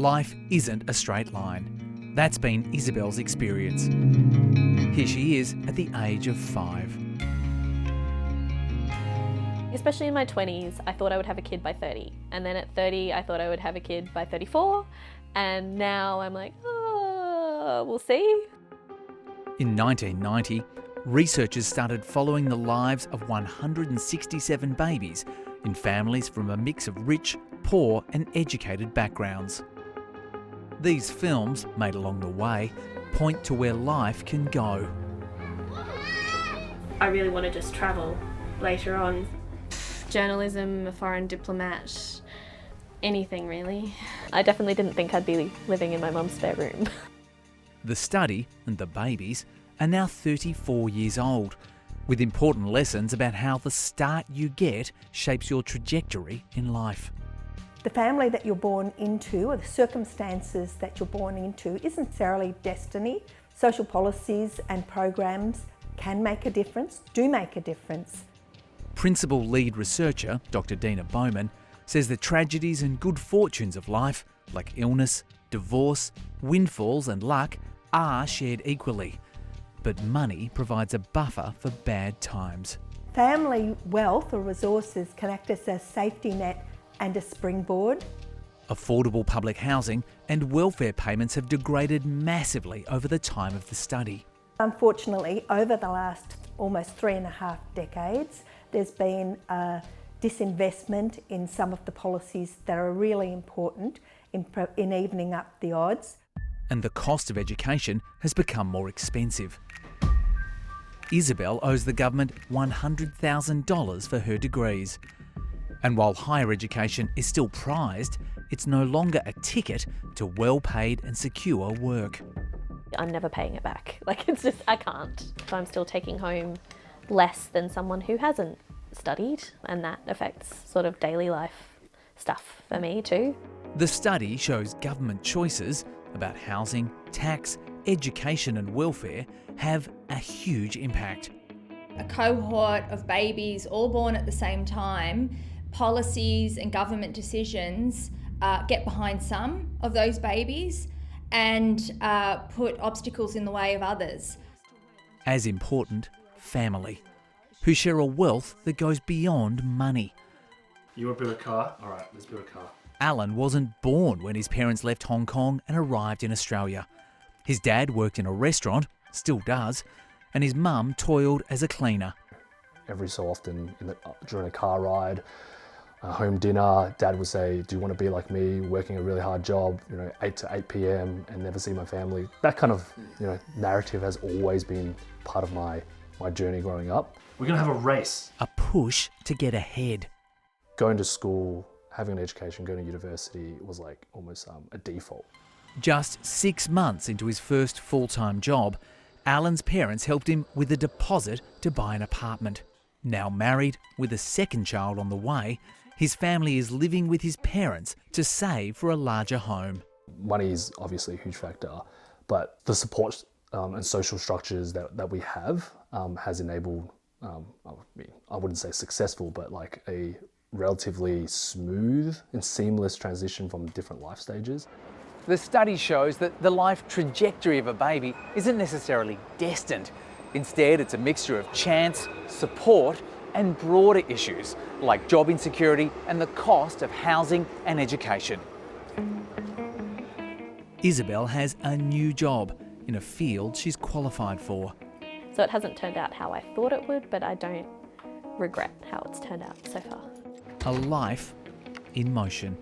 life isn't a straight line. That's been Isabel's experience. Here she is at the age of 5. Especially in my 20s, I thought I would have a kid by 30. And then at 30, I thought I would have a kid by 34. And now I'm like, oh, we'll see. In 1990, researchers started following the lives of 167 babies in families from a mix of rich, poor and educated backgrounds. These films, made along the way, point to where life can go. I really want to just travel later on. Journalism, a foreign diplomat, anything really. I definitely didn't think I'd be living in my mum's spare room. The study and the babies are now 34 years old, with important lessons about how the start you get shapes your trajectory in life. The family that you're born into, or the circumstances that you're born into, isn't necessarily destiny. Social policies and programs can make a difference, do make a difference. Principal lead researcher, Dr. Dina Bowman, says the tragedies and good fortunes of life, like illness, divorce, windfalls and luck, are shared equally. But money provides a buffer for bad times. Family wealth or resources can act as a safety net and a springboard. Affordable public housing and welfare payments have degraded massively over the time of the study. Unfortunately, over the last almost 3.5 decades, there's been a disinvestment in some of the policies that are really important in evening up the odds. And the cost of education has become more expensive. Isabel owes the government $100,000 for her degrees. And while higher education is still prized, it's no longer a ticket to well-paid and secure work. I'm never paying it back. It's just, I can't. I'm still taking home less than someone who hasn't studied, and that affects sort of daily life stuff for me too. The study shows government choices about housing, tax, education and welfare have a huge impact. A cohort of babies all born at the same time, policies and government decisions get behind some of those babies and put obstacles in the way of others. As important, family, who share a wealth that goes beyond money. You want to build a car? All right, let's build a car. Alan wasn't born when his parents left Hong Kong and arrived in Australia. His dad worked in a restaurant, still does, and his mum toiled as a cleaner. Every so often during a car ride, a home dinner, Dad would say, do you want to be like me, working a really hard job, 8 to 8 p.m. and never see my family? That kind of narrative has always been part of my journey growing up. We're going to have a race. A push to get ahead. Going to school, having an education, going to university was like almost a default. Just 6 months into his first full-time job, Alan's parents helped him with a deposit to buy an apartment. Now married, with a second child on the way, his family is living with his parents to save for a larger home. Money is obviously a huge factor, but the support and social structures that we have has enabled, I wouldn't say successful, but like a relatively smooth and seamless transition from different life stages. The study shows that the life trajectory of a baby isn't necessarily destined. Instead, it's a mixture of chance, support, and broader issues like job insecurity and the cost of housing and education. Isabel has a new job in a field she's qualified for. So it hasn't turned out how I thought it would, but I don't regret how it's turned out so far. A life in motion.